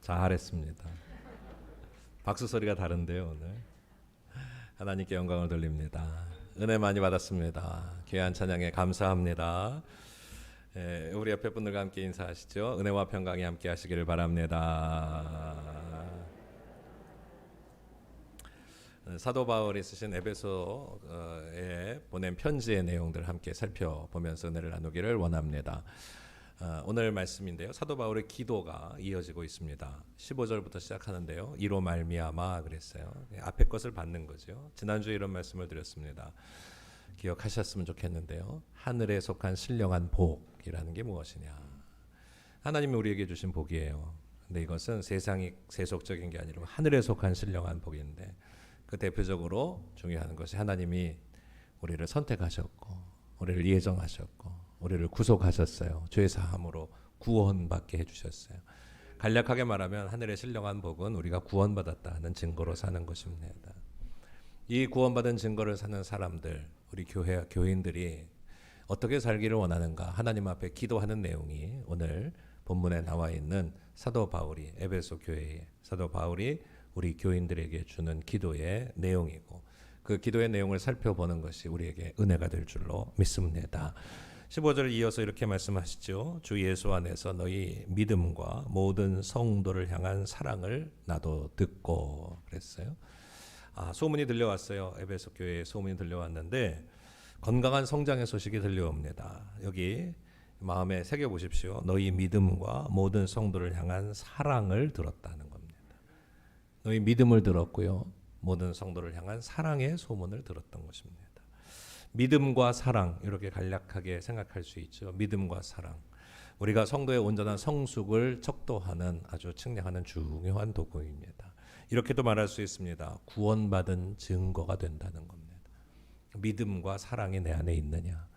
잘했습니다. 박수 소리가 다른데요. 오늘 하나님께 영광을 돌립니다. 은혜 많이 받았습니다. 귀한 찬양에 감사합니다. 우리 옆에 분들과 함께 인사하시죠. 은혜와 평강이 함께 하시기를 바랍니다. 사도 바울이 쓰신 에베소에 보낸 편지의 내용들을 함께 살펴보면서 은혜를 나누기를 원합니다. 오늘 말씀인데요. 사도 바울의 기도가 이어지고 있습니다. 15절부터 시작하는데요. 이로 말미암아 그랬어요. 앞에 것을 받는 거죠. 지난주에 이런 말씀을 드렸습니다. 기억하셨으면 좋겠는데요. 하늘에 속한 신령한 복이라는 게 무엇이냐. 하나님이 우리에게 주신 복이에요. 근데 이것은 세상이 세속적인 게 아니라 하늘에 속한 신령한 복인데 그 대표적으로 중요한 것이 하나님이 우리를 선택하셨고 우리를 예정하셨고 우리를 구속하셨어요. 죄 사함으로 구원받게 해주셨어요. 간략하게 말하면 하늘의 신령한 복은 우리가 구원받았다는 증거로 사는 것입니다. 이 구원받은 증거를 사는 사람들, 우리 교인들이 어떻게 살기를 원하는가 하나님 앞에 기도하는 내용이 오늘 본문에 나와 있는 사도 바울이 에베소 교회에 사도 바울이 우리 교인들에게 주는 기도의 내용이고 그 기도의 내용을 살펴보는 것이 우리에게 은혜가 될 줄로 믿습니다. 15절을 이어서 이렇게 말씀하시죠. 주 예수 안에서 너희 믿음과 모든 성도를 향한 사랑을 나도 듣고 그랬어요. 소문이 들려왔어요. 에베소 교회에 소문이 들려왔는데 건강한 성장의 소식이 들려옵니다. 여기 마음에 새겨보십시오. 너희 믿음과 모든 성도를 향한 사랑을 들었다는 겁니다. 너희 믿음을 들었고요. 모든 성도를 향한 사랑의 소문을 들었던 것입니다. 믿음과 사랑 이렇게 간략하게 생각할 수 있죠. 믿음과 사랑. 우리가 성도의 온전한 성숙을 척도하는 아주 측량하는 중요한 도구입니다. 이렇게도 말할 수 있습니다. 구원받은 증거가 된다는 겁니다. 믿음과 사랑이 내 안에 있느냐.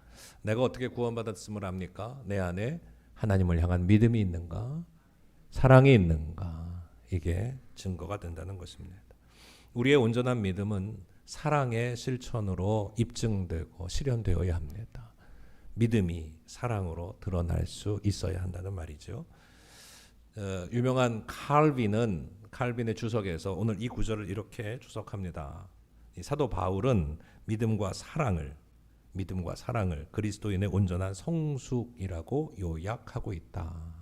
내가 어떻게 구원받았음을 압니까? 내 안에 하나님을 향한 믿음이 있는가? 사랑이 있는가? 이게 증거가 된다는 것입니다. 우리의 온전한 믿음은 사랑의 실천으로 입증되고 실현되어야 합니다. 믿음이 사랑으로 드러날 수 있어야 한다는 말이죠. 유명한 칼빈의 주석에서 오늘 이 구절을 이렇게 주석합니다. 이 사도 바울은 믿음과 사랑을 그리스도인의 온전한 성숙이라고 요약하고 있다.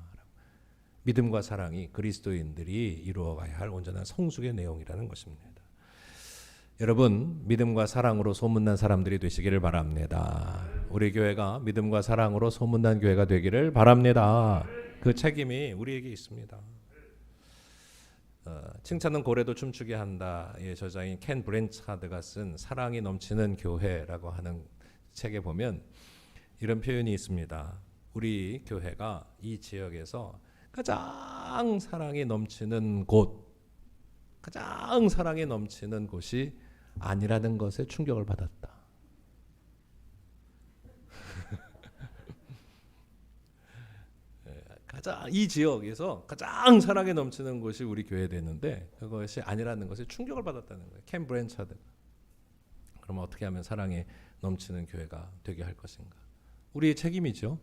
믿음과 사랑이 그리스도인들이 이루어가야 할 온전한 성숙의 내용이라는 것입니다. 여러분, 믿음과 사랑으로 소문난 사람들이 되시기를 바랍니다. 우리 교회가 믿음과 사랑으로 소문난 교회가 되기를 바랍니다. 그 책임이 우리에게 있습니다. 칭찬은 고래도 춤추게 한다의 저자인 켄 브랜차드가 쓴 사랑이 넘치는 교회라고 하는 책에 보면 이런 표현이 있습니다. 우리 교회가 이 지역에서 가장 사랑이 넘치는 곳이 아니라는 것에 충격을 받았다. 이 지역에서 가장 사랑이 넘치는 곳이 우리 교회 되는데 그것이 아니라는 것에 충격을 받았다는 거예요. 켄 브랜차드. 그러면 어떻게 하면 사랑이 넘치는 교회가 되게 할 것인가? 우리의 책임이죠.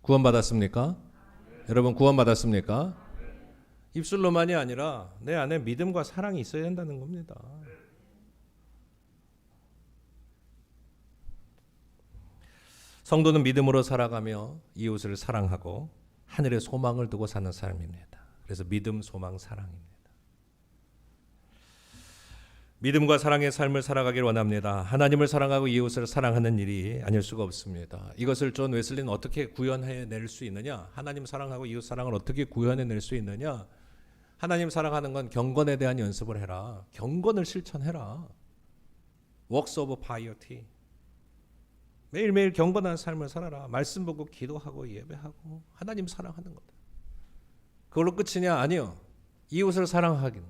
구원받았습니까? 여러분 구원받았습니까? 입술로만이 아니라 내 안에 믿음과 사랑이 있어야 한다는 겁니다. 성도는 믿음으로 살아가며 이웃을 사랑하고 하늘에 소망을 두고 사는 사람입니다. 그래서 믿음, 소망, 사랑입니다. 믿음과 사랑의 삶을 살아가길 원합니다. 하나님을 사랑하고 이웃을 사랑하는 일이 아닐 수가 없습니다. 이것을 존 웨슬리는 어떻게 구현해낼 수 있느냐? 하나님 사랑하고 이웃 사랑을 어떻게 구현해낼 수 있느냐? 하나님 사랑하는 건 경건에 대한 연습을 해라. 경건을 실천해라. Works of piety. 매일매일 경건한 삶을 살아라. 말씀 보고 기도하고 예배하고 하나님 사랑하는 거다. 그걸로 끝이냐? 아니요. 이웃을 사랑하긴.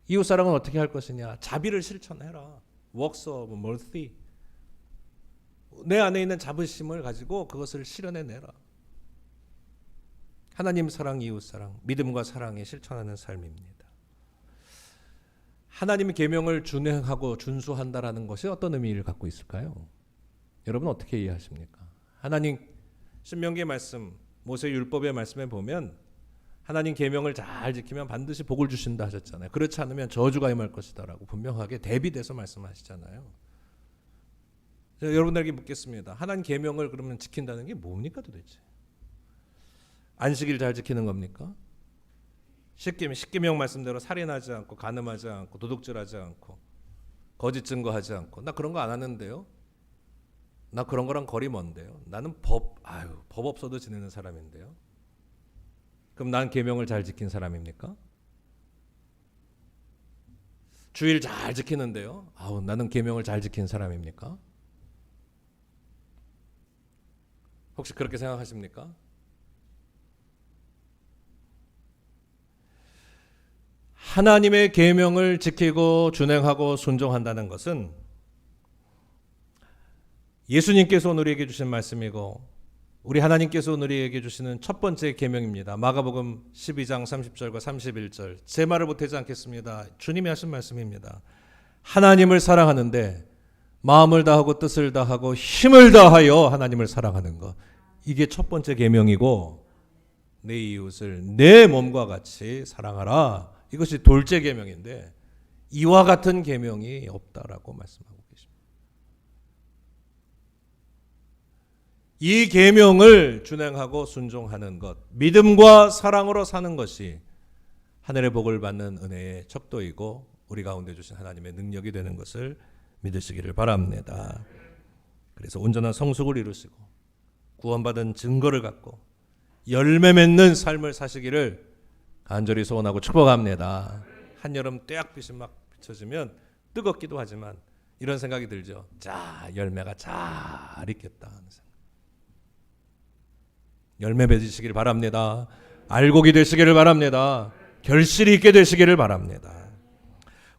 이웃 사랑은 어떻게 할 것이냐? 자비를 실천해라. Works of mercy. 내 안에 있는 자부심을 가지고 그것을 실현해내라. 하나님 사랑, 이웃 사랑, 믿음과 사랑에 실천하는 삶입니다. 하나님의 계명을 준행하고 준수한다라는 것이 어떤 의미를 갖고 있을까요? 여러분 어떻게 이해하십니까? 하나님 신명기의 말씀, 모세 율법의 말씀에 보면 하나님 계명을 잘 지키면 반드시 복을 주신다 하셨잖아요. 그렇지 않으면 저주가 임할 것이다라고 분명하게 대비돼서 말씀하시잖아요. 제가 여러분들에게 묻겠습니다. 하나님 계명을 그러면 지킨다는 게 뭡니까 도대체? 안식일 잘 지키는 겁니까? 십계명 말씀대로 살인하지 않고 간음하지 않고 도둑질하지 않고 거짓 증거하지 않고. 나 그런 거 안 하는데요. 나 그런 거랑 거리 먼데요. 나는 법 없어도 지내는 사람인데요. 그럼 난 계명을 잘 지킨 사람입니까? 주일 잘 지키는데요. 나는 계명을 잘 지킨 사람입니까? 혹시 그렇게 생각하십니까? 하나님의 계명을 지키고 준행하고 순종한다는 것은 예수님께서 오늘 우리에게 주신 말씀이고 우리 하나님께서 오늘 우리에게 주시는 첫 번째 계명입니다. 마가복음 12장 30절과 31절. 제 말을 보태지 않겠습니다. 주님이 하신 말씀입니다. 하나님을 사랑하는데 마음을 다하고 뜻을 다하고 힘을 다하여 하나님을 사랑하는 것. 이게 첫 번째 계명이고 내 이웃을 내 몸과 같이 사랑하라. 이것이 둘째 계명인데 이와 같은 계명이 없다라고 말씀하고 계십니다. 이 계명을 준행하고 순종하는 것, 믿음과 사랑으로 사는 것이 하늘의 복을 받는 은혜의 척도이고 우리 가운데 주신 하나님의 능력이 되는 것을 믿으시기를 바랍니다. 그래서 온전한 성숙을 이루시고 구원받은 증거를 갖고 열매 맺는 삶을 사시기를 간절히 소원하고 축복합니다. 한여름 떼약빛이 막 비춰지면 뜨겁기도 하지만 이런 생각이 들죠. 자, 열매가 잘 있겠다 하는 생각. 열매 맺으시기를 바랍니다. 알곡이 되시기를 바랍니다. 결실이 있게 되시기를 바랍니다.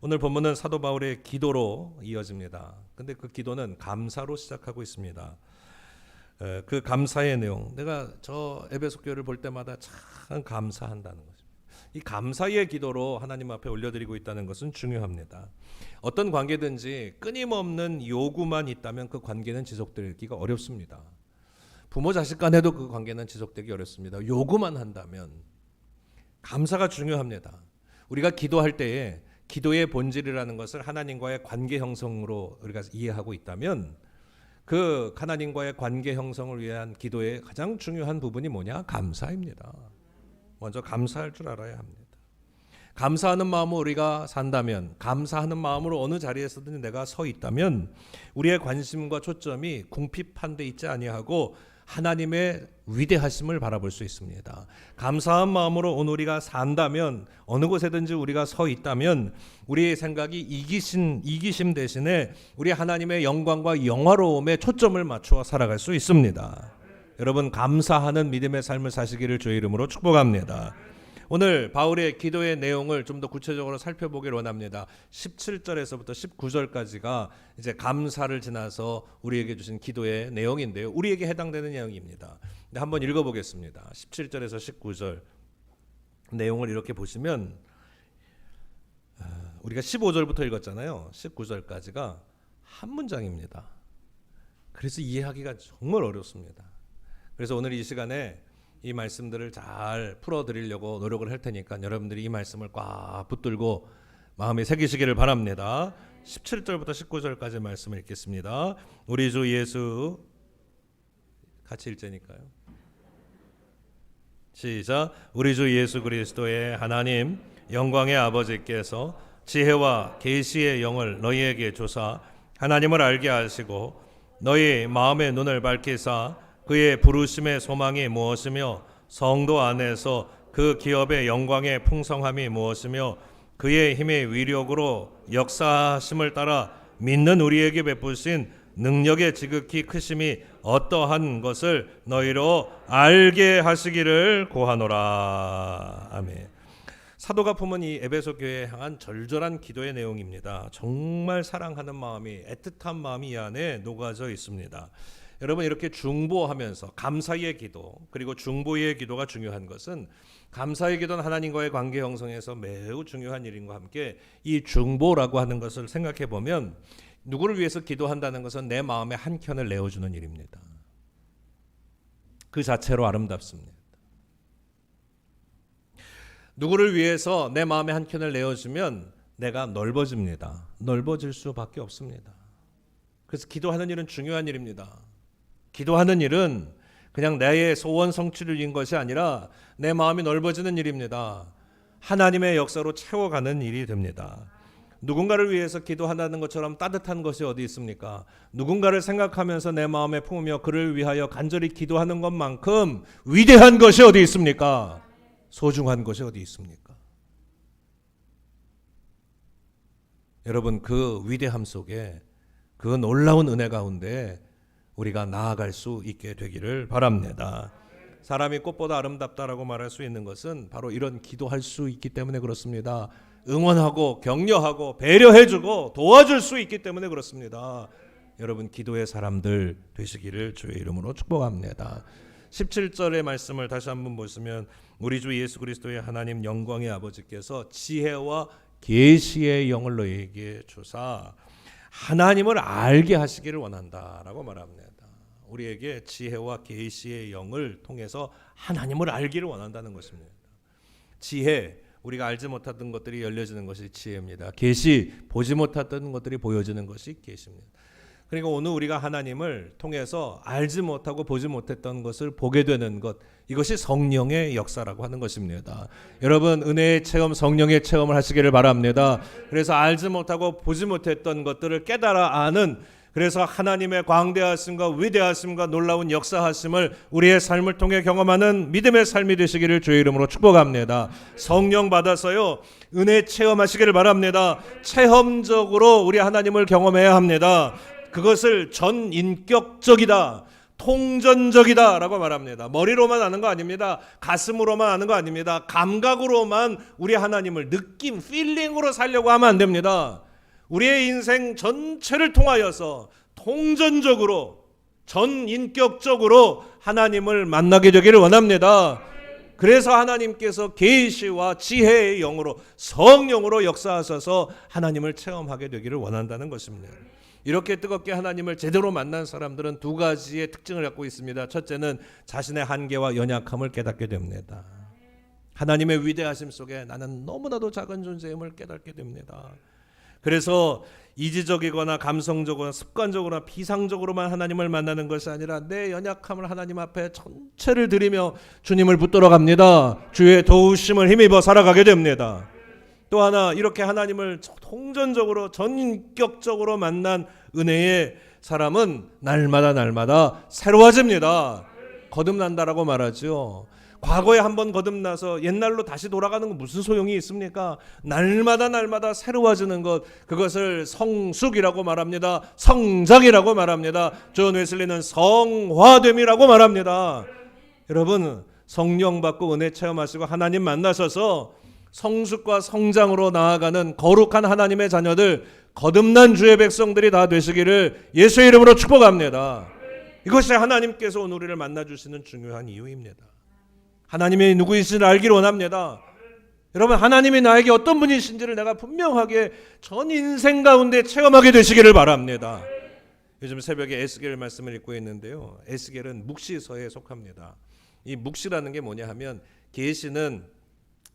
오늘 본문은 사도 바울의 기도로 이어집니다. 근데 그 기도는 감사로 시작하고 있습니다. 그 감사의 내용, 내가 저 에베소 교회를 볼 때마다 참 감사한다는 것입니다. 이 감사의 기도로 하나님 앞에 올려드리고 있다는 것은 중요합니다. 어떤 관계든지 끊임없는 요구만 있다면 그 관계는 지속되기가 어렵습니다. 부모 자식 간에도 그 관계는 지속되기 어렵습니다. 요구만 한다면. 감사가 중요합니다. 우리가 기도할 때에 기도의 본질이라는 것을 하나님과의 관계 형성으로 우리가 이해하고 있다면 그 하나님과의 관계 형성을 위한 기도의 가장 중요한 부분이 뭐냐? 감사입니다. 먼저 감사할 줄 알아야 합니다. 감사하는 마음으로 우리가 산다면, 감사하는 마음으로 어느 자리에서든 내가 서 있다면 우리의 관심과 초점이 궁핍한 데 있지 아니하고 하나님의 위대하심을 바라볼 수 있습니다. 감사한 마음으로 오늘 우리가 산다면, 어느 곳에든지 우리가 서 있다면 우리의 생각이 이기심 대신에 우리 하나님의 영광과 영화로움에 초점을 맞추어 살아갈 수 있습니다. 여러분, 감사하는 믿음의 삶을 사시기를 주의 이름으로 축복합니다. 오늘 바울의 기도의 내용을 좀 더 구체적으로 살펴보기를 원합니다. 17절에서부터 19절까지가 이제 감사를 지나서 우리에게 주신 기도의 내용인데요. 우리에게 해당되는 내용입니다. 한번 읽어보겠습니다. 17절에서 19절 내용을 이렇게 보시면 우리가 15절부터 읽었잖아요. 19절까지가 한 문장입니다. 그래서 이해하기가 정말 어렵습니다. 그래서 오늘 이 시간에 이 말씀들을 잘 풀어드리려고 노력을 할 테니까 여러분들이 이 말씀을 꽉 붙들고 마음에 새기시기를 바랍니다. 17절부터 19절까지 말씀을 읽겠습니다. 우리 주 예수, 같이 읽자니까요. 시작. 우리 주 예수 그리스도의 하나님 영광의 아버지께서 지혜와 계시의 영을 너희에게 주사 하나님을 알게 하시고 너희 마음의 눈을 밝히사 그의 부르심의 소망이 무엇이며 성도 안에서 그 기업의 영광의 풍성함이 무엇이며 그의 힘의 위력으로 역사하심을 따라 믿는 우리에게 베푸신 능력의 지극히 크심이 어떠한 것을 너희로 알게 하시기를 고하노라. 아멘. 사도가 품은 이 에베소 교회에 향한 절절한 기도의 내용입니다. 정말 사랑하는 마음이, 애틋한 마음이 이 안에 녹아져 있습니다. 여러분, 이렇게 중보하면서 감사의 기도, 그리고 중보의 기도가 중요한 것은 감사의 기도는 하나님과의 관계 형성에서 매우 중요한 일인과 함께 이 중보라고 하는 것을 생각해 보면 누구를 위해서 기도한다는 것은 내 마음의 한 켠을 내어주는 일입니다. 그 자체로 아름답습니다. 누구를 위해서 내 마음의 한켠을 내어주면 내가 넓어집니다. 넓어질 수밖에 없습니다. 그래서 기도하는 일은 중요한 일입니다. 기도하는 일은 그냥 나의 소원 성취를 위한 것이 아니라 내 마음이 넓어지는 일입니다. 하나님의 역사로 채워가는 일이 됩니다. 누군가를 위해서 기도한다는 것처럼 따뜻한 것이 어디 있습니까? 누군가를 생각하면서 내 마음에 품으며 그를 위하여 간절히 기도하는 것만큼 위대한 것이 어디 있습니까? 소중한 것이 어디 있습니까? 여러분, 그 위대함 속에, 그 놀라운 은혜 가운데 우리가 나아갈 수 있게 되기를 바랍니다. 사람이 꽃보다 아름답다라고 말할 수 있는 것은 바로 이런 기도할 수 있기 때문에 그렇습니다. 응원하고 격려하고 배려해주고 도와줄 수 있기 때문에 그렇습니다. 여러분, 기도의 사람들 되시기를 주의 이름으로 축복합니다. 17절의 말씀을 다시 한번 보시면 우리 주 예수 그리스도의 하나님 영광의 아버지께서 지혜와 계시의 영을 너희에게 주사 하나님을 알게 하시기를 원한다라고 말합니다. 우리에게 지혜와 계시의 영을 통해서 하나님을 알기를 원한다는 것입니다. 지혜, 우리가 알지 못하던 것들이 열려지는 것이 지혜입니다. 계시, 보지 못했던 것들이 보여지는 것이 계시입니다. 그러니까 오늘 우리가 하나님을 통해서 알지 못하고 보지 못했던 것을 보게 되는 것, 이것이 성령의 역사라고 하는 것입니다. 여러분, 은혜의 체험, 성령의 체험을 하시기를 바랍니다. 그래서 알지 못하고 보지 못했던 것들을 깨달아 아는, 그래서 하나님의 광대하심과 위대하심과 놀라운 역사하심을 우리의 삶을 통해 경험하는 믿음의 삶이 되시기를 주의 이름으로 축복합니다. 성령 받아서요, 은혜 체험하시기를 바랍니다. 체험적으로 우리 하나님을 경험해야 합니다. 그것을 전인격적이다, 통전적이다 라고 말합니다. 머리로만 아는 거 아닙니다. 가슴으로만 아는 거 아닙니다. 감각으로만 우리 하나님을 느낌, 필링으로 살려고 하면 안 됩니다. 우리의 인생 전체를 통하여서 통전적으로, 전인격적으로 하나님을 만나게 되기를 원합니다. 그래서 하나님께서 계시와 지혜의 영으로, 성령으로 역사하셔서 하나님을 체험하게 되기를 원한다는 것입니다. 이렇게 뜨겁게 하나님을 제대로 만난 사람들은 두 가지의 특징을 갖고 있습니다. 첫째는 자신의 한계와 연약함을 깨닫게 됩니다. 하나님의 위대하심 속에 나는 너무나도 작은 존재임을 깨닫게 됩니다. 그래서 이지적이거나 감성적으로나 습관적으로나 비상적으로만 하나님을 만나는 것이 아니라 내 연약함을 하나님 앞에 전체를 드리며 주님을 붙들어 갑니다. 주의 도우심을 힘입어 살아가게 됩니다. 또 하나, 이렇게 하나님을 통전적으로 전인격적으로 만난 은혜의 사람은 날마다 새로워집니다. 거듭난다라고 말하죠. 과거에 한번 거듭나서 옛날로 다시 돌아가는 건 무슨 소용이 있습니까? 날마다 새로워지는 것, 그것을 성숙이라고 말합니다. 성장이라고 말합니다. 존 웨슬리는 성화됨이라고 말합니다. 여러분, 성령 받고 은혜 체험하시고 하나님 만나셔서 성숙과 성장으로 나아가는 거룩한 하나님의 자녀들, 거듭난 주의 백성들이 다 되시기를 예수의 이름으로 축복합니다. 이것이 하나님께서 오늘 우리를 만나주시는 중요한 이유입니다. 하나님이 누구이신지를 알기를 원합니다. 여러분, 하나님이 나에게 어떤 분이신지를 내가 분명하게 전 인생 가운데 체험하게 되시기를 바랍니다. 요즘 새벽에 에스겔 말씀을 읽고 있는데요, 에스겔은 묵시서에 속합니다. 이 묵시라는 게 뭐냐 하면, 계시는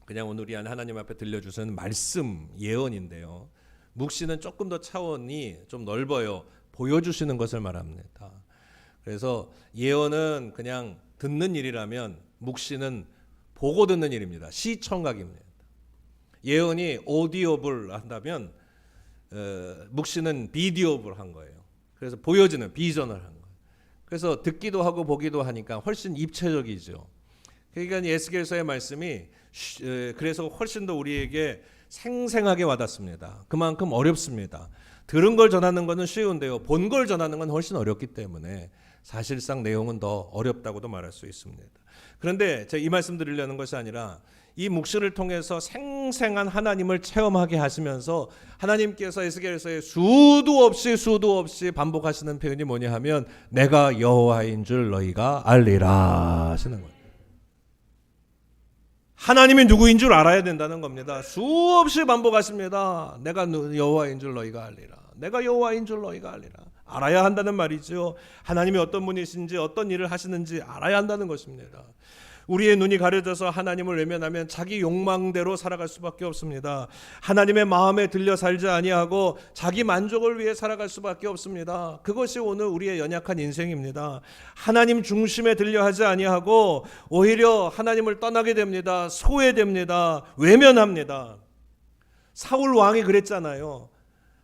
그냥 오늘 우리 하나님 앞에 들려주시는 말씀, 예언인데요, 묵시는 조금 더 차원이 좀 넓어요. 보여주시는 것을 말합니다. 그래서 예언은 그냥 듣는 일이라면 묵시는 보고 듣는 일입니다. 시청각입니다. 예언이 오디오블 한다면 묵시는 비디오블 한 거예요. 그래서 보여지는, 비전을 한 거예요. 그래서 듣기도 하고 보기도 하니까 훨씬 입체적이죠. 그러니까 에스겔서의 말씀이 그래서 훨씬 더 우리에게 생생하게 와닿습니다. 그만큼 어렵습니다. 들은 걸 전하는 것은 쉬운데요, 본 걸 전하는 건 훨씬 어렵기 때문에 사실상 내용은 더 어렵다고도 말할 수 있습니다. 그런데 제가 이 말씀 드리려는 것이 아니라, 이 묵시를 통해서 생생한 하나님을 체험하게 하시면서 하나님께서 에스겔서에 수도 없이 반복하시는 표현이 뭐냐 하면, 내가 여호와인 줄 너희가 알리라 하시는 거예요. 하나님이 누구인 줄 알아야 된다는 겁니다. 수없이 반복하십니다. 내가 여호와인 줄 너희가 알리라. 내가 여호와인 줄 너희가 알리라. 알아야 한다는 말이죠. 하나님이 어떤 분이신지, 어떤 일을 하시는지 알아야 한다는 것입니다. 우리의 눈이 가려져서 하나님을 외면하면 자기 욕망대로 살아갈 수밖에 없습니다. 하나님의 마음에 들려 살지 아니하고 자기 만족을 위해 살아갈 수밖에 없습니다. 그것이 오늘 우리의 연약한 인생입니다. 하나님 중심에 들려 하지 아니하고 오히려 하나님을 떠나게 됩니다. 소외됩니다. 외면합니다. 사울 왕이 그랬잖아요.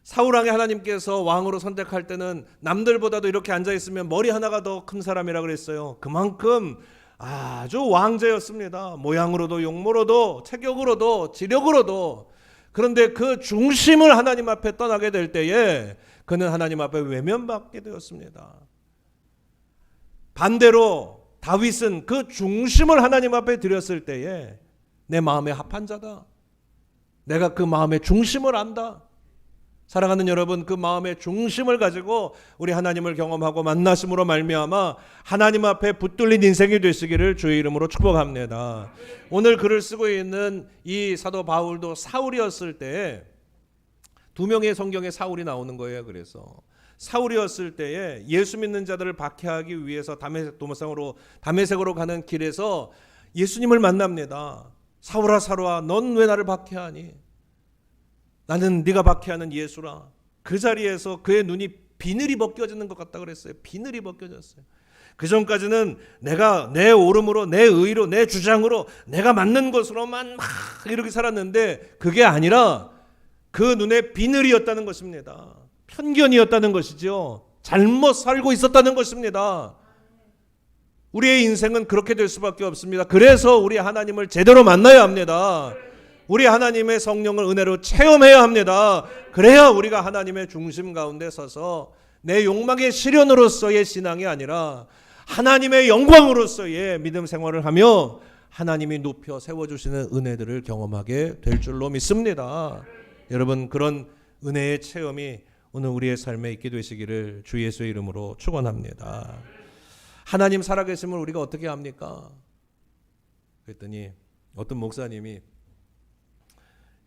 사울 왕이 하나님께서 왕으로 선택할 때는 남들보다도 이렇게 앉아있으면 머리 하나가 더 큰 사람이라 그랬어요. 그만큼 아주 왕자였습니다. 모양으로도 용모로도 체격으로도 지력으로도. 그런데 그 중심을 하나님 앞에 떠나게 될 때에 그는 하나님 앞에 외면받게 되었습니다. 반대로 다윗은 그 중심을 하나님 앞에 드렸을 때에 내 마음에 합한 자다. 내가 그 마음의 중심을 안다. 사랑하는 여러분, 그 마음의 중심을 가지고 우리 하나님을 경험하고 만나심으로 말미암아 하나님 앞에 붙들린 인생이 되시기를 주의 이름으로 축복합니다. 오늘 글을 쓰고 있는 이 사도 바울도 사울이었을 때, 두 명의 성경에 사울이 나오는 거예요. 그래서 사울이었을 때에 예수 믿는 자들을 박해하기 위해서 다메섹으로 가는 길에서 예수님을 만납니다. 사울아 사울아, 넌 왜 나를 박해하니? 나는 네가 박해하는 예수라. 그 자리에서 그의 눈이 비늘이 벗겨지는 것 같다 그랬어요. 비늘이 벗겨졌어요. 그 전까지는 내가 내 옳음으로, 내 의로, 내 주장으로, 내가 맞는 것으로만 막 이렇게 살았는데 그게 아니라 그 눈에 비늘이었다는 것입니다. 편견이었다는 것이죠. 잘못 살고 있었다는 것입니다. 우리의 인생은 그렇게 될 수밖에 없습니다. 그래서 우리 하나님을 제대로 만나야 합니다. 우리 하나님의 성령을 은혜로 체험해야 합니다. 그래야 우리가 하나님의 중심 가운데 서서 내 욕망의 실현으로서의 신앙이 아니라 하나님의 영광으로서의 믿음 생활을 하며 하나님이 높여 세워주시는 은혜들을 경험하게 될 줄로 믿습니다. 여러분, 그런 은혜의 체험이 오늘 우리의 삶에 있게 되시기를 주 예수의 이름으로 축원합니다. 하나님 살아계심을 우리가 어떻게 합니까? 그랬더니 어떤 목사님이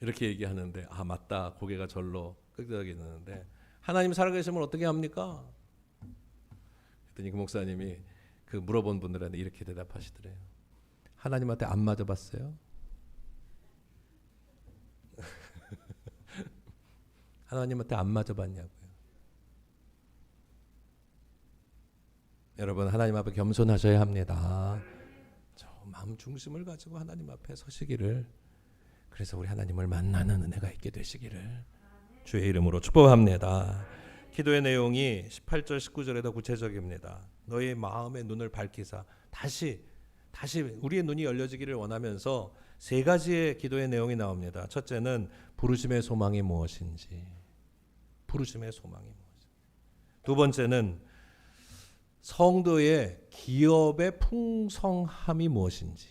이렇게 얘기하는데, 아 맞다, 고개가 절로 끄덕이는데, 하나님 살아계심을 어떻게 합니까? 그랬더니 그 목사님이 그 물어본 분들한테 이렇게 대답하시더래요. 하나님한테 안 맞아봤어요? 하나님한테 안 맞아봤냐고요. 여러분, 하나님 앞에 겸손하셔야 합니다. 저 마음 중심을 가지고 하나님 앞에 서시기를, 그래서 우리 하나님을 만나는 은혜가 있게 되시기를 주의 이름으로 축복합니다. 기도의 내용이 18절 19절에 더 구체적입니다. 너의 마음의 눈을 밝히사, 다시 우리의 눈이 열려지기를 원하면서 세 가지의 기도의 내용이 나옵니다. 첫째는 부르심의 소망이 무엇인지, 부르심의 소망이 무엇인지. 두 번째는 성도의 기업의 풍성함이 무엇인지,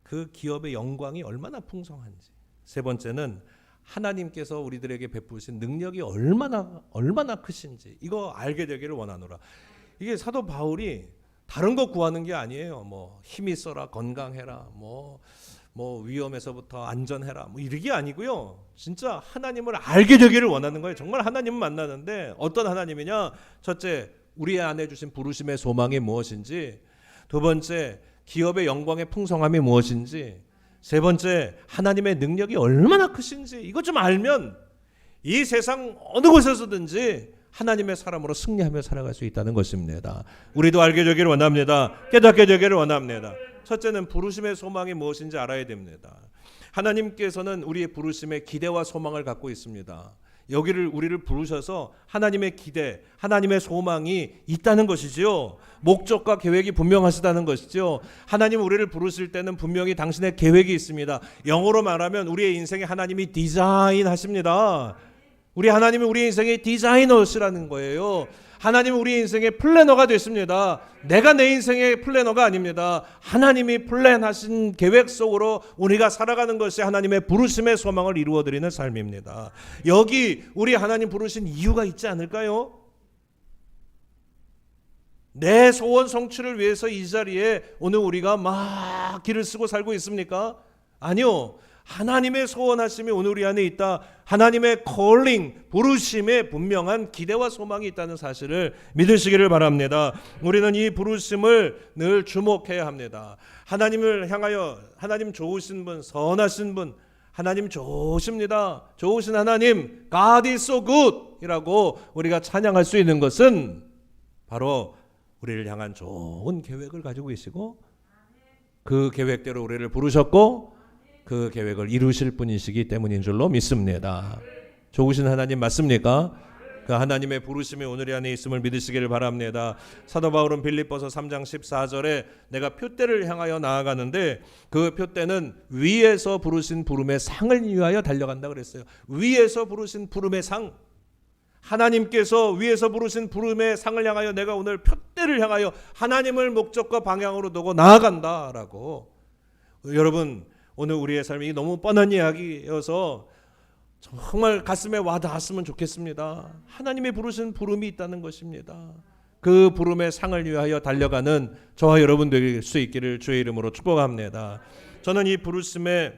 그 기업의 영광이 얼마나 풍성한지. 세 번째는 하나님께서 우리들에게 베푸신 능력이 얼마나 크신지, 이거 알게 되기를 원하노라. 이게 사도 바울이 다른 거 구하는 게 아니에요. 뭐 힘이 있어라, 건강해라, 뭐 위험에서부터 안전해라, 뭐 이게 아니고요. 진짜 하나님을 알게 되기를 원하는 거예요. 정말 하나님을 만나는데 어떤 하나님이냐? 첫째, 우리 안에 주신 부르심의 소망이 무엇인지. 두 번째, 기업의 영광의 풍성함이 무엇인지. 세 번째, 하나님의 능력이 얼마나 크신지. 이것 좀 알면 이 세상 어느 곳에서든지 하나님의 사람으로 승리하며 살아갈 수 있다는 것입니다. 우리도 알게 되기를 원합니다. 깨닫게 되기를 원합니다. 첫째는 부르심의 소망이 무엇인지 알아야 됩니다. 하나님께서는 우리의 부르심에 기대와 소망을 갖고 있습니다. 우리를 부르셔서 하나님의 기대, 하나님의 소망이 있다는 것이지요. 목적과 계획이 분명하시다는 것이죠. 하나님 우리를 부르실 때는 분명히 당신의 계획이 있습니다. 영어로 말하면 우리의 인생에 하나님이 디자인하십니다. 우리 하나님이 우리 인생의 디자이너시라는 거예요. 하나님은 우리 인생의 플래너가 됐습니다. 내가 내 인생의 플래너가 아닙니다. 하나님이 플랜하신 계획 속으로 우리가 살아가는 것이 하나님의 부르심의 소망을 이루어드리는 삶입니다. 여기 우리 하나님 부르신 이유가 있지 않을까요? 내 소원 성취를 위해서 이 자리에 오늘 우리가 막 길을 쓰고 살고 있습니까? 아니요. 하나님의 소원하심이 오늘 우리 안에 있다. 하나님의 콜링, 부르심에 분명한 기대와 소망이 있다는 사실을 믿으시기를 바랍니다. 우리는 이 부르심을 늘 주목해야 합니다. 하나님을 향하여 하나님 좋으신 분, 선하신 분, 하나님 좋으십니다. 좋으신 하나님, God is so good 이라고 우리가 찬양할 수 있는 것은 바로 우리를 향한 좋은 계획을 가지고 계시고 그 계획대로 우리를 부르셨고 그 계획을 이루실 분이시기 때문인 줄로 믿습니다. 좋으신 하나님 맞습니까? 그 하나님의 부르심이 오늘 안에 있음을 믿으시기를 바랍니다. 사도 바울은 빌립보서 3장 14절에 내가 표대를 향하여 나아가는데 그 표대는 위에서 부르신 부름의 상을 위하여 달려간다 그랬어요. 위에서 부르신 부름의 상, 하나님께서 위에서 부르신 부름의 상을 향하여 내가 오늘 표대를 향하여 하나님을 목적과 방향으로 두고 나아간다라고. 여러분, 오늘 우리의 삶이 너무 뻔한 이야기여서 정말 가슴에 와닿았으면 좋겠습니다. 하나님의 부르신 부름이 있다는 것입니다. 그 부름의 상을 위하여 달려가는 저와 여러분 될 수 있기를 주의 이름으로 축복합니다. 저는 이 부르심의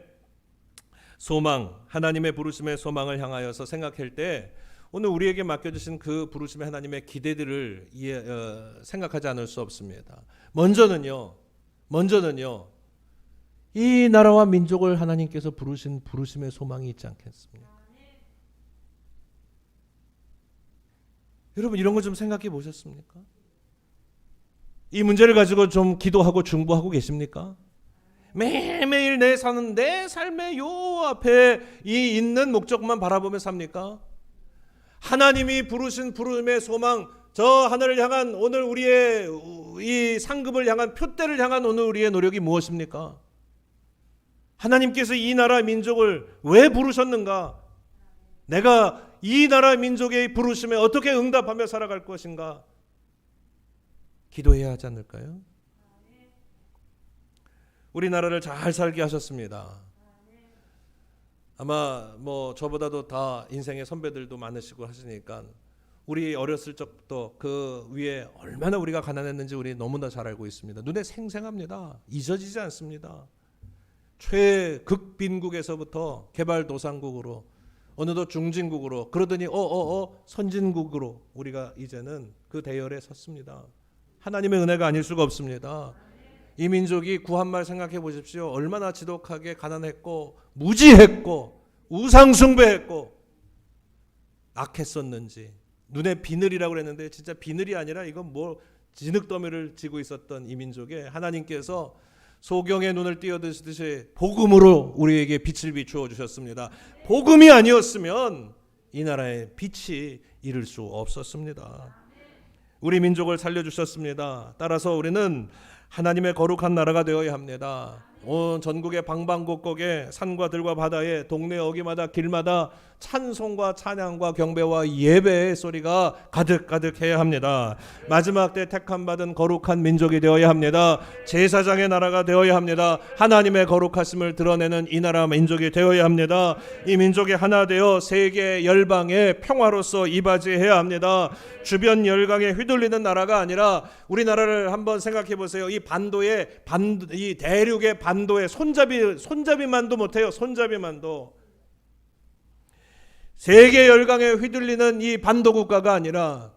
소망, 하나님의 부르심의 소망을 향하여서 생각할 때 오늘 우리에게 맡겨주신 그 부르심의 하나님의 기대들을 생각하지 않을 수 없습니다. 먼저는요, 이 나라와 민족을 하나님께서 부르신 부르심의 소망이 있지 않겠습니까? 여러분, 이런 거 좀 생각해 보셨습니까? 이 문제를 가지고 좀 기도하고 중보하고 계십니까? 매일매일 내 삶의 요 앞에 이 있는 목적만 바라보며 삽니까? 하나님이 부르신 부름의 소망, 저 하늘을 향한 오늘 우리의 이 상급을 향한 표대를 향한 오늘 우리의 노력이 무엇입니까? 하나님께서 이 나라 민족을 왜 부르셨는가? 내가 이 나라 민족의 부르심에 어떻게 응답하며 살아갈 것인가? 기도해야 하지 않을까요? 우리나라를 잘 살게 하셨습니다. 아마 저보다도 다 인생의 선배들도 많으시고 하시니까 우리 어렸을 적부터 그 위에 얼마나 우리가 가난했는지 우리 너무나 잘 알고 있습니다. 눈에 생생합니다. 잊어지지 않습니다. 최극빈국에서부터 개발도상국으로 어느덧 중진국으로 그러더니 선진국으로 우리가 이제는 그 대열에 섰습니다. 하나님의 은혜가 아닐 수가 없습니다. 이 민족이 구한말 생각해 보십시오. 얼마나 지독하게 가난했고 무지했고 우상숭배했고 악했었는지. 눈에 비늘이라고 그랬는데 진짜 비늘이 아니라 이건 진흙더미를 지고 있었던 이 민족에 하나님께서 소경의 눈을 띄어드시듯이 복음으로 우리에게 빛을 비추어 주셨습니다. 복음이 아니었으면 이 나라의 빛이 이룰 수 없었습니다. 우리 민족을 살려주셨습니다. 따라서 우리는 하나님의 거룩한 나라가 되어야 합니다. 온 전국의 방방곡곡에 산과 들과 바다에 동네 어귀마다 길마다 찬송과 찬양과 경배와 예배의 소리가 가득가득해야 합니다. 마지막 때 택함받은 거룩한 민족이 되어야 합니다. 제사장의 나라가 되어야 합니다. 하나님의 거룩하심을 드러내는 이 나라 민족이 되어야 합니다. 이 민족이 하나 되어 세계 열방의 평화로서 이바지해야 합니다. 주변 열강에 휘둘리는 나라가 아니라 우리나라를 한번 생각해 보세요. 이 대륙의 반도에 손잡이만도 못해요. 손잡이만도. 세계 열강에 휘둘리는 이 반도 국가가 아니라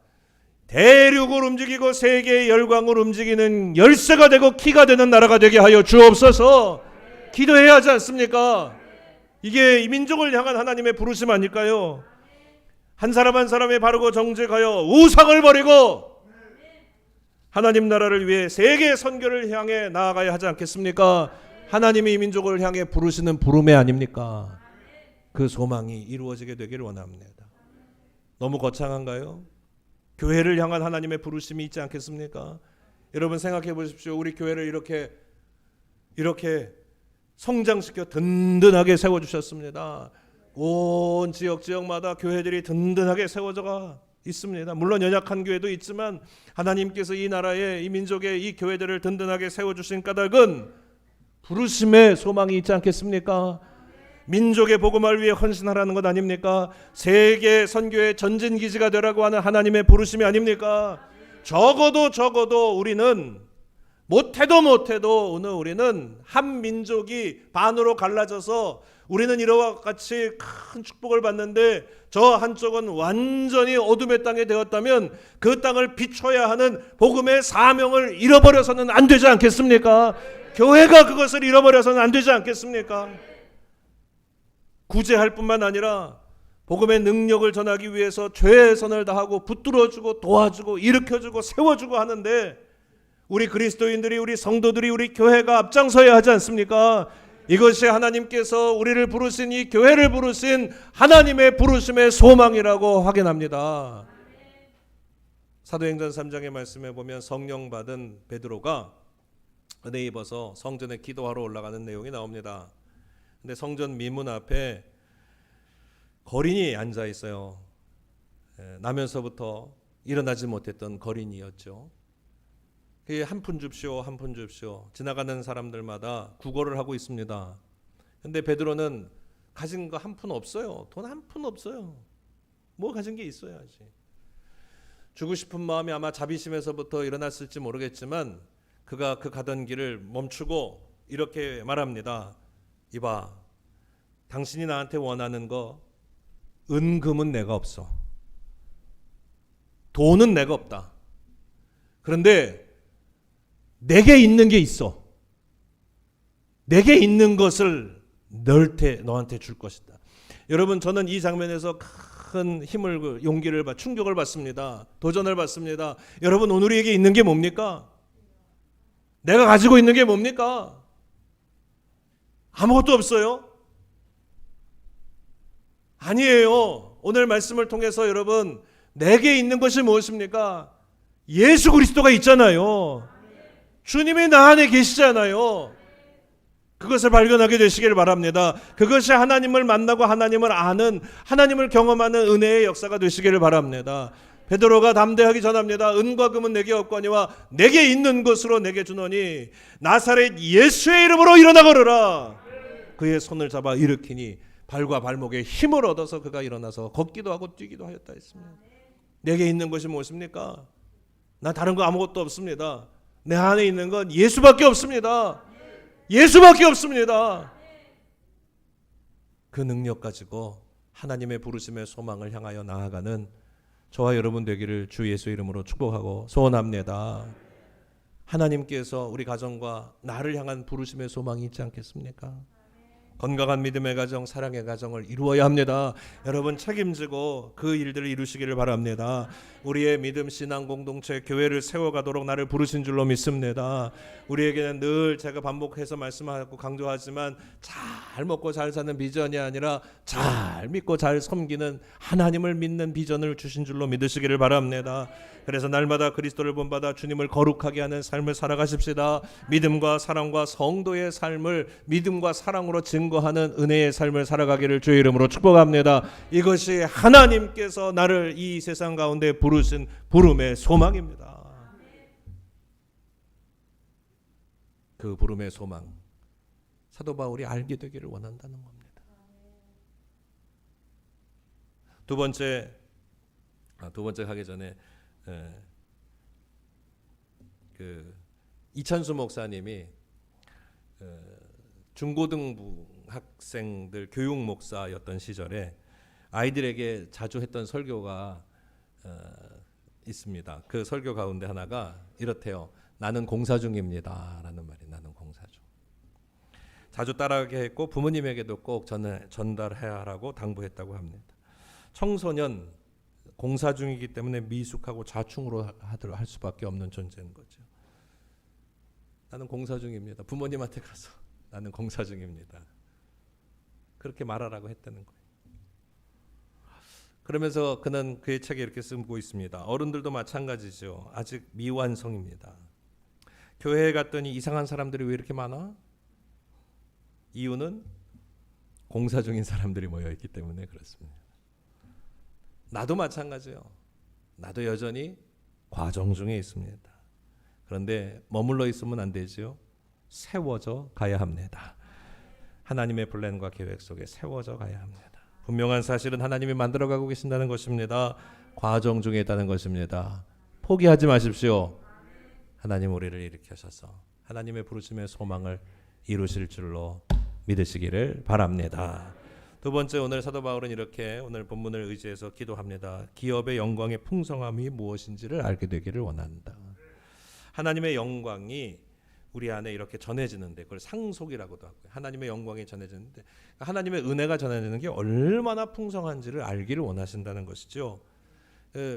대륙을 움직이고 세계의 열강을 움직이는 열쇠가 되고 키가 되는 나라가 되게 하여 주옵소서. 기도해야 하지 않습니까? 이게 이 민족을 향한 하나님의 부르심 아닐까요? 한 사람 한 사람이 바르고 정직하여 우상을 버리고 하나님 나라를 위해 세계 선교를 향해 나아가야 하지 않겠습니까? 하나님이 이 민족을 향해 부르시는 부름이 아닙니까? 그 소망이 이루어지게 되기를 원합니다. 너무 거창한가요? 교회를 향한 하나님의 부르심이 있지 않겠습니까? 여러분 생각해 보십시오. 우리 교회를 이렇게 성장시켜 든든하게 세워주셨습니다. 온 지역마다 교회들이 든든하게 세워져가 있습니다. 물론 연약한 교회도 있지만 하나님께서 이 나라의 이 민족의 이 교회들을 든든하게 세워주신 까닭은 부르심의 소망이 있지 않겠습니까? 민족의 복음을 위해 헌신하라는 것 아닙니까? 세계 선교의 전진기지가 되라고 하는 하나님의 부르심이 아닙니까? 적어도 우리는 못해도 오늘 우리는 한 민족이 반으로 갈라져서 우리는 이와 같이 큰 축복을 받는데 저 한쪽은 완전히 어둠의 땅이 되었다면 그 땅을 비춰야 하는 복음의 사명을 잃어버려서는 안 되지 않겠습니까? 교회가 그것을 잃어버려서는 안 되지 않겠습니까? 구제할 뿐만 아니라 복음의 능력을 전하기 위해서 최선을 다하고 붙들어주고 도와주고 일으켜주고 세워주고 하는데 우리 그리스도인들이, 우리 성도들이, 우리 교회가 앞장서야 하지 않습니까? 이것이 하나님께서 우리를 부르신, 이 교회를 부르신 하나님의 부르심의 소망이라고 확인합니다. 사도행전 3장의 말씀에 보면 성령 받은 베드로가 은혜 입어서 성전에 기도하러 올라가는 내용이 나옵니다. 근데 성전 미문 앞에 거린이 앉아 있어요. 나면서부터 일어나지 못했던 거린이었죠. 한 푼 줍시오, 한 푼 줍시오. 지나가는 사람들마다 구걸을 하고 있습니다. 근데 베드로는 가진 거 한 푼 없어요. 돈 한 푼 없어요. 뭐 가진 게 있어야지. 주고 싶은 마음이 아마 자비심에서부터 일어났을지 모르겠지만 그가 그 가던 길을 멈추고 이렇게 말합니다. 이봐, 당신이 나한테 원하는 거 은금은 내가 없어. 돈은 내가 없다. 그런데 내게 있는 게 있어. 내게 있는 것을 너한테 줄 것이다. 여러분, 저는 이 장면에서 큰 힘을, 용기를, 충격을 받습니다. 도전을 받습니다. 여러분, 오늘 우리에게 있는 게 뭡니까? 내가 가지고 있는 게 뭡니까? 아무것도 없어요? 아니에요. 오늘 말씀을 통해서 여러분, 내게 있는 것이 무엇입니까? 예수 그리스도가 있잖아요. 주님이 나 안에 계시잖아요. 그것을 발견하게 되시길 바랍니다. 그것이 하나님을 만나고 하나님을 아는, 하나님을 경험하는 은혜의 역사가 되시기를 바랍니다. 베드로가 담대하게 전합니다. 은과 금은 내게 없거니와 내게 있는 것으로 내게 주노니 나사렛 예수의 이름으로 일어나 걸으라. 그의 손을 잡아 일으키니 발과 발목에 힘을 얻어서 그가 일어나서 걷기도 하고 뛰기도 하였다 했습니다. 내게 있는 것이 무엇입니까? 나 다른 거 아무것도 없습니다. 내 안에 있는 건 예수밖에 없습니다. 예수밖에 없습니다. 그 능력 가지고 하나님의 부르심의 소망을 향하여 나아가는 저와 여러분 되기를 주 예수 이름으로 축복하고 소원합니다. 하나님께서 우리 가정과 나를 향한 부르심의 소망이 있지 않겠습니까? 건강한 믿음의 가정, 사랑의 가정을 이루어야 합니다. 여러분 책임지고 그 일들을 이루시기를 바랍니다. 우리의 믿음, 신앙 공동체, 교회를 세워가도록 나를 부르신 줄로 믿습니다. 우리에게는 늘 제가 반복해서 말씀하고 강조하지만 잘 먹고 잘 사는 비전이 아니라 잘 믿고 잘 섬기는 하나님을 믿는 비전을 주신 줄로 믿으시기를 바랍니다. 그래서 날마다 그리스도를 본받아 주님을 거룩하게 하는 삶을 살아가십시다. 믿음과 사랑과 성도의 삶을 믿음과 사랑으로 증거하는 은혜의 삶을 살아가기를 주의 이름으로 축복합니다. 이것이 하나님께서 나를 이 세상 가운데 부르신 부름의 소망입니다. 그 부름의 소망, 사도 바울이 알게 되기를 원한다는 겁니다. 두 번째 하기 전에 그 이찬수 목사님이 중고등부 학생들 교육 목사였던 시절에 아이들에게 자주 했던 설교가 있습니다. 그 설교 가운데 하나가 이렇대요. 나는 공사 중입니다 라는 말이, 나는 공사 중. 자주 따라하게 했고 부모님에게도 꼭 전달해야 하라고 당부했다고 합니다. 청소년 공사 중이기 때문에 미숙하고 좌충으로 할 수밖에 없는 존재인 거죠. 나는 공사 중입니다. 부모님한테 가서 나는 공사 중입니다. 그렇게 말하라고 했다는 거예요. 그러면서 그는 그의 책에 이렇게 쓰고 있습니다. 어른들도 마찬가지죠. 아직 미완성입니다. 교회에 갔더니 이상한 사람들이 왜 이렇게 많아? 이유는 공사 중인 사람들이 모여있기 때문에 그렇습니다. 나도 마찬가지예요. 나도 여전히 과정 중에 있습니다. 그런데 머물러 있으면 안 되죠. 세워져 가야 합니다. 하나님의 플랜과 계획 속에 세워져 가야 합니다. 분명한 사실은 하나님이 만들어가고 계신다는 것입니다. 과정 중에 있다는 것입니다. 포기하지 마십시오. 하나님 우리를 일으켜셔서 하나님의 부르심의 소망을 이루실 줄로 믿으시기를 바랍니다. 두 번째, 오늘 사도 바울은 이렇게 오늘 본문을 의지해서 기도합니다. 기업의 영광의 풍성함이 무엇인지를 알게 되기를 원한다. 하나님의 영광이 우리 안에 이렇게 전해지는데, 그걸 상속이라고도 하고요. 하나님의 영광이 전해지는데, 하나님의 은혜가 전해지는 게 얼마나 풍성한지를 알기를 원하신다는 것이죠.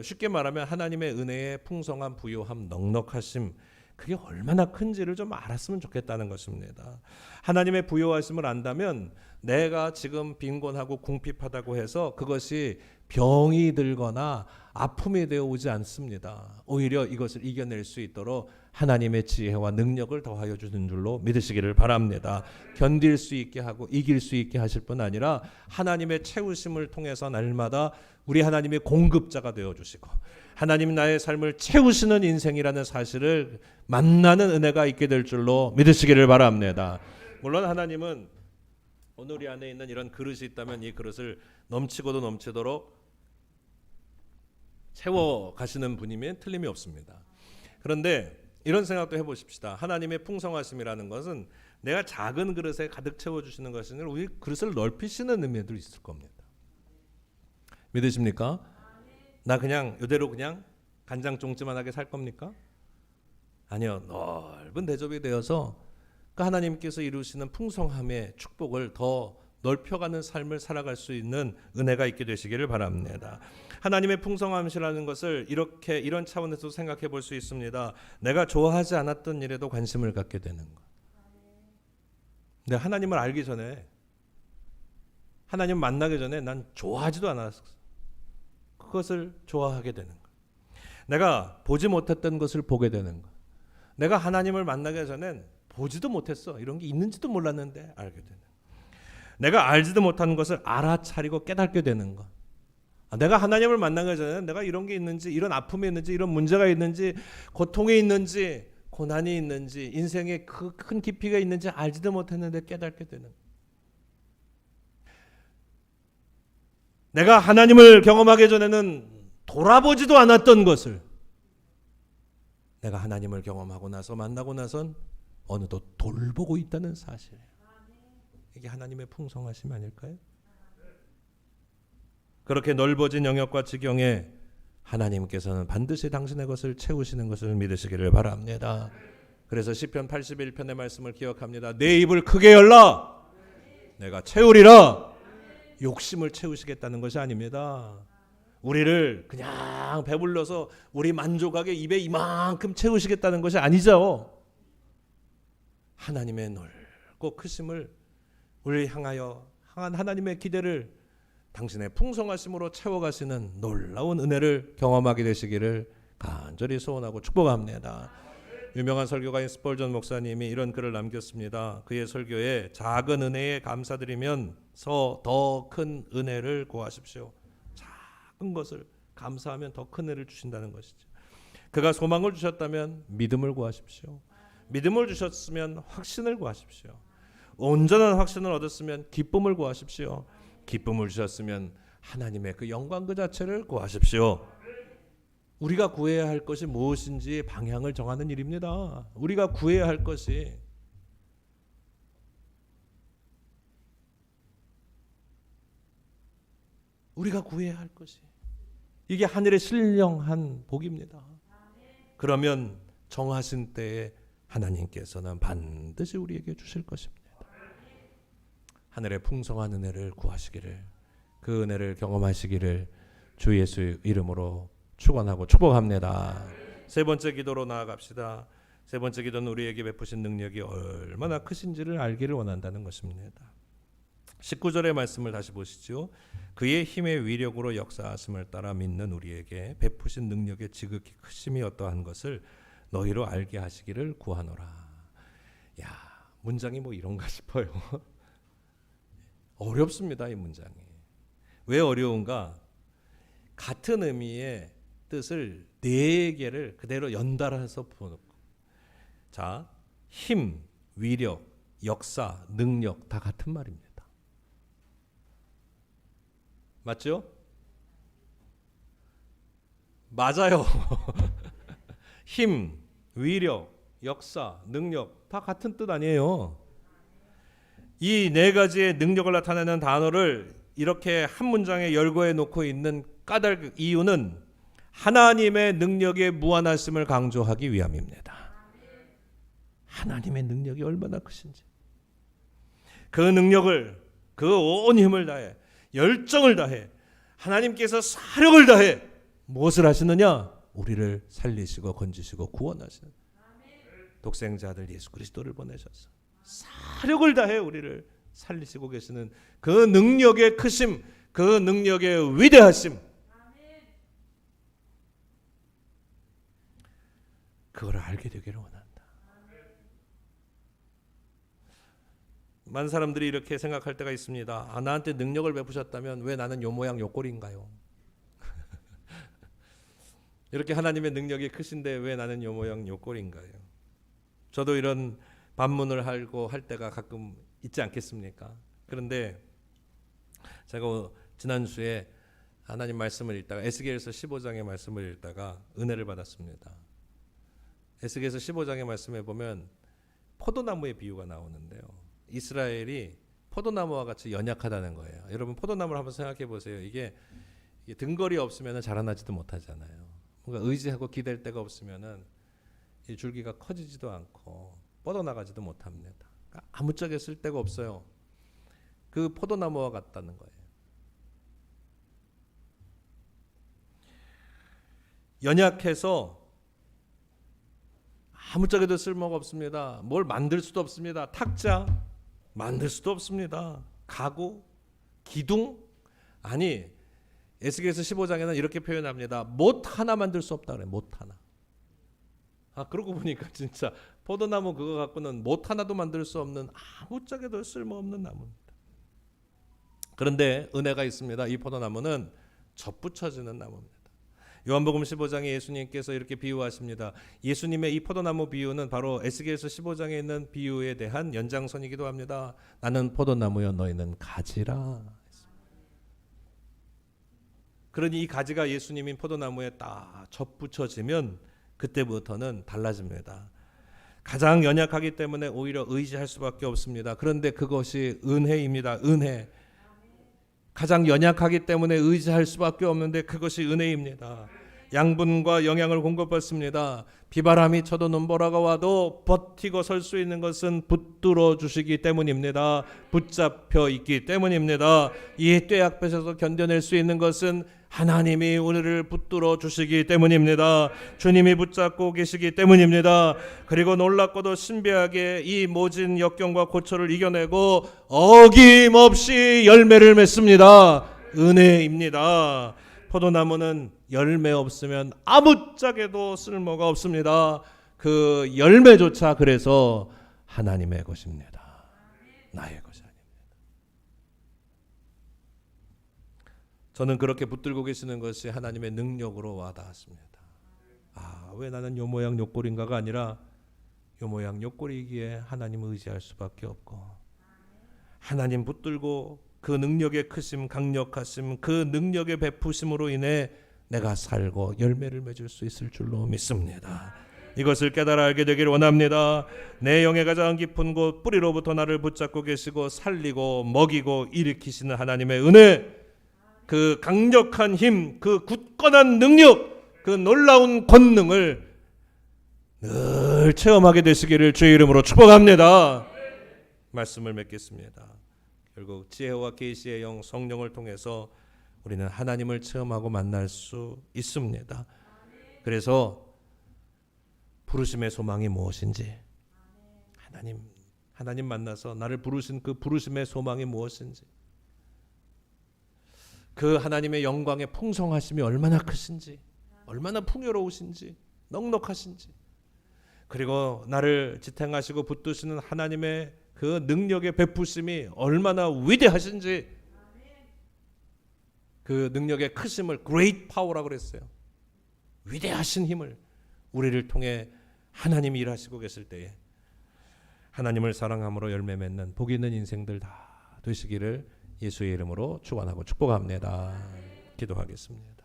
쉽게 말하면 하나님의 은혜의 풍성함, 부요함, 넉넉하심, 그게 얼마나 큰지를 좀 알았으면 좋겠다는 것입니다. 하나님의 부요하심을 안다면 내가 지금 빈곤하고 궁핍하다고 해서 그것이 병이 들거나 아픔이 되어 오지 않습니다. 오히려 이것을 이겨낼 수 있도록 하나님의 지혜와 능력을 더하여 주는 줄로 믿으시기를 바랍니다. 견딜 수 있게 하고 이길 수 있게 하실 뿐 아니라 하나님의 채우심을 통해서 날마다 우리 하나님의 공급자가 되어주시고 하나님 나의 삶을 채우시는 인생이라는 사실을 만나는 은혜가 있게 될 줄로 믿으시기를 바랍니다. 물론 하나님은 오늘 우리 안에 있는 이런 그릇이 있다면 이 그릇을 넘치고도 넘치도록 채워 가시는 분이면 틀림이 없습니다. 그런데 이런 생각도 해보십시다. 하나님의 풍성하심이라는 것은 내가 작은 그릇에 가득 채워주시는 것이 아니라 우리 그릇을 넓히시는 의미도 있을 겁니다. 믿으십니까? 나 그냥 이대로 그냥 간장종지만하게 살 겁니까? 아니요. 넓은 대접이 되어서 그 하나님께서 이루시는 풍성함의 축복을 더 넓혀가는 삶을 살아갈 수 있는 은혜가 있게 되시기를 바랍니다. 하나님의 풍성함이라는 것을 이런 차원에서 생각해 볼 수 있습니다. 내가 좋아하지 않았던 일에도 관심을 갖게 되는 것. 근데 하나님을 알기 전에, 하나님 만나기 전에 난 좋아하지도 않았어. 그것을 좋아하게 되는 것. 내가 보지 못했던 것을 보게 되는 것. 내가 하나님을 만나기 전엔 보지도 못했어. 이런 게 있는지도 몰랐는데 알게 되는 것. 내가 알지도 못하는 것을 알아차리고 깨닫게 되는 것. 내가 하나님을 만나기 전에 내가 이런 게 있는지, 이런 아픔이 있는지, 이런 문제가 있는지, 고통이 있는지, 고난이 있는지, 인생에 그 큰 깊이가 있는지 알지도 못했는데 깨닫게 되는 것. 내가 하나님을 경험하기 전에는 돌아보지도 않았던 것을 내가 하나님을 경험하고 나서 만나고 나선 어느덧 돌보고 있다는 사실이에요. 이게 하나님의 풍성하심 아닐까요? 그렇게 넓어진 영역과 지경에 하나님께서는 반드시 당신의 것을 채우시는 것을 믿으시기를 바랍니다. 그래서 시편 81편의 말씀을 기억합니다. 내 입을 크게 열라 내가 채우리라. 욕심을 채우시겠다는 것이 아닙니다. 우리를 그냥 배불러서 우리 만족하게 입에 이만큼 채우시겠다는 것이 아니죠. 하나님의 넓고 크심을 우리를 향하여 향한 하나님의 기대를 당신의 풍성하심으로 채워가시는 놀라운 은혜를 경험하게 되시기를 간절히 소원하고 축복합니다. 유명한 설교가인 스펄전 목사님이 이런 글을 남겼습니다. 그의 설교에 작은 은혜에 감사드리면서 더 큰 은혜를 구하십시오. 작은 것을 감사하면 더 큰 은혜를 주신다는 것이죠. 그가 소망을 주셨다면 믿음을 구하십시오. 믿음을 주셨으면 확신을 구하십시오. 온전한 확신을 얻었으면 기쁨을 구하십시오. 기쁨을 주셨으면 하나님의 그 영광 그 자체를 구하십시오. 우리가 구해야 할 것이 무엇인지 방향을 정하는 일입니다. 우리가 구해야 할 것이 이게 하늘의 신령한 복입니다. 그러면 정하신 때에 하나님께서는 반드시 우리에게 주실 것입니다. 하늘의 풍성한 은혜를 구하시기를, 그 은혜를 경험하시기를 주 예수 이름으로 축원하고 축복합니다. 세 번째 기도로 나아갑시다. 세 번째 기도는 우리에게 베푸신 능력이 얼마나 크신지를 알기를 원한다는 것입니다. 19절의 말씀을 다시 보시죠. 그의 힘의 위력으로 역사하심을 따라 믿는 우리에게 베푸신 능력의 지극히 크심이 어떠한 것을 너희로 알게 하시기를 구하노라. 야, 문장이 뭐 이런가 싶어요. 어렵습니다, 이 문장이. 왜 어려운가? 같은 의미의 뜻을 네 개를 그대로 연달아서 보는. 자, 힘, 위력, 역사, 능력 다 같은 말입니다. 맞죠? 맞아요. 힘, 위력, 역사, 능력 다 같은 뜻 아니에요. 이 네 가지의 능력을 나타내는 단어를 이렇게 한 문장에 열거해 놓고 있는 이유는 하나님의 능력의 무한하심을 강조하기 위함입니다. 하나님의 능력이 얼마나 크신지, 그 능력을 그 온 힘을 다해, 열정을 다해, 하나님께서 사력을 다해 무엇을 하시느냐? 우리를 살리시고 건지시고 구원하시는 독생자 아들 예수 그리스도를 보내셔서 사력을 다해 우리를 살리시고 계시는 그 능력의 크심, 그 능력의 위대하심, 그걸 알게 되기를 원한다. 많은 사람들이 이렇게 생각할 때가 있습니다. 나한테 능력을 베푸셨다면 왜 나는 요 모양 요 꼴인가요? 이렇게 하나님의 능력이 크신데 왜 나는 요 모양 요 꼴인가요? 저도 이런 반문을 하고 할 때가 가끔 있지 않겠습니까? 그런데 제가 지난주에 하나님 말씀을 읽다가 에스겔서 15장의 말씀을 읽다가 은혜를 받았습니다. 에스겔서 15장의 말씀에 보면 포도나무의 비유가 나오는데요. 이스라엘이 포도나무와 같이 연약하다는 거예요. 여러분 포도나무를 한번 생각해 보세요. 이게 등걸이 없으면 자라나지도 못하잖아요. 뭔가 의지하고 기댈 데가 없으면은 이 줄기가 커지지도 않고 뻗어나가지도 못합니다. 그러니까 아무짝에 쓸 데가 없어요. 그 포도나무와 같다는 거예요. 연약해서 아무짝에도 쓸모가 없습니다. 뭘 만들 수도 없습니다. 탁자 만들 수도 없습니다. 가구, 기둥, 아니 에스겔서 15장에는 이렇게 표현합니다. 못 하나 만들 수 없다 그래요. 못 하나. 그러고 보니까 진짜 포도나무 그거 갖고는 못 하나도 만들 수 없는 아무짝에도 쓸모없는 나무입니다. 그런데 은혜가 있습니다. 이 포도나무는 접붙여지는 나무입니다. 요한복음 15장에 예수님께서 이렇게 비유하십니다. 예수님의 이 포도나무 비유는 바로 에스겔서 15장에 있는 비유에 대한 연장선이기도 합니다. 나는 포도나무여 너희는 가지라. 그러니 이 가지가 예수님인 포도나무에 딱 접붙여지면 그때부터는 달라집니다. 가장 연약하기 때문에 오히려 의지할 수밖에 없습니다. 그런데 그것이 은혜입니다. 은혜. 가장 연약하기 때문에 의지할 수밖에 없는데 그것이 은혜입니다. 양분과 영양을 공급받습니다. 비바람이 쳐도 눈보라가 와도 버티고 설 수 있는 것은 붙들어 주시기 때문입니다. 붙잡혀 있기 때문입니다. 이 뙤약볕에서 견뎌낼 수 있는 것은 하나님이 우리를 붙들어 주시기 때문입니다. 주님이 붙잡고 계시기 때문입니다. 그리고 놀랍고도 신비하게 이 모진 역경과 고초를 이겨내고 어김없이 열매를 맺습니다. 은혜입니다. 포도나무는 열매 없으면 아무짝에도 쓸모가 없습니다. 그 열매조차 그래서 하나님의 것입니다. 나의 것이 아닙니다. 저는 그렇게 붙들고 계시는 것이 하나님의 능력으로 와닿았습니다. 왜 나는 요 모양 요 꼴인가가 아니라 요 모양 요 꼴이기에 하나님을 의지할 수밖에 없고, 하나님 붙들고 그 능력의 크심, 강력하심, 그 능력의 베푸심으로 인해 내가 살고 열매를 맺을 수 있을 줄로 믿습니다. 이것을 깨달아 알게 되기를 원합니다. 내 영의 가장 깊은 곳 뿌리로부터 나를 붙잡고 계시고 살리고 먹이고 일으키시는 하나님의 은혜, 그 강력한 힘, 그 굳건한 능력, 그 놀라운 권능을 늘 체험하게 되시기를 주의 이름으로 축복합니다. 말씀을 맺겠습니다. 결국 지혜와 계시의 영 성령을 통해서 우리는 하나님을 체험하고 만날 수 있습니다. 그래서 부르심의 소망이 무엇인지, 하나님 만나서 나를 부르신 그 부르심의 소망이 무엇인지, 그 하나님의 영광의 풍성하심이 얼마나 크신지, 얼마나 풍요로우신지, 넉넉하신지, 그리고 나를 지탱하시고 붙드시는 하나님의 그 능력의 베푸심이 얼마나 위대하신지, 그 능력의 크심을 great power라고 그랬어요. 위대하신 힘을 우리를 통해 하나님이 일하시고 계실 때에 하나님을 사랑함으로 열매 맺는 복 있는 인생들 다 되시기를 예수의 이름으로 축원하고 축복합니다. 기도하겠습니다.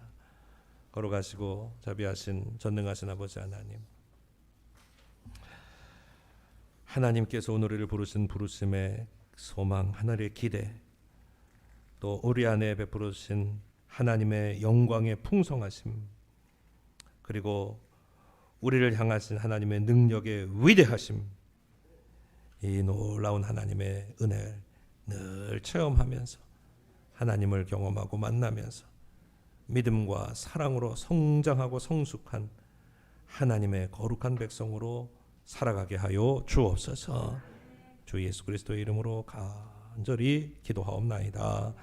걸어가시고 자비하신 전능하신 아버지 하나님, 하나님께서 오늘 우리를 부르신 부르심의 소망, 하늘의 기대, 또 우리 안에 베풀어 주신 하나님의 영광의 풍성하심, 그리고 우리를 향하신 하나님의 능력의 위대하심, 이 놀라운 하나님의 은혜를 늘 체험하면서 하나님을 경험하고 만나면서 믿음과 사랑으로 성장하고 성숙한 하나님의 거룩한 백성으로 살아가게 하여 주옵소서. 주 예수 그리스도의 이름으로 간절히 기도하옵나이다.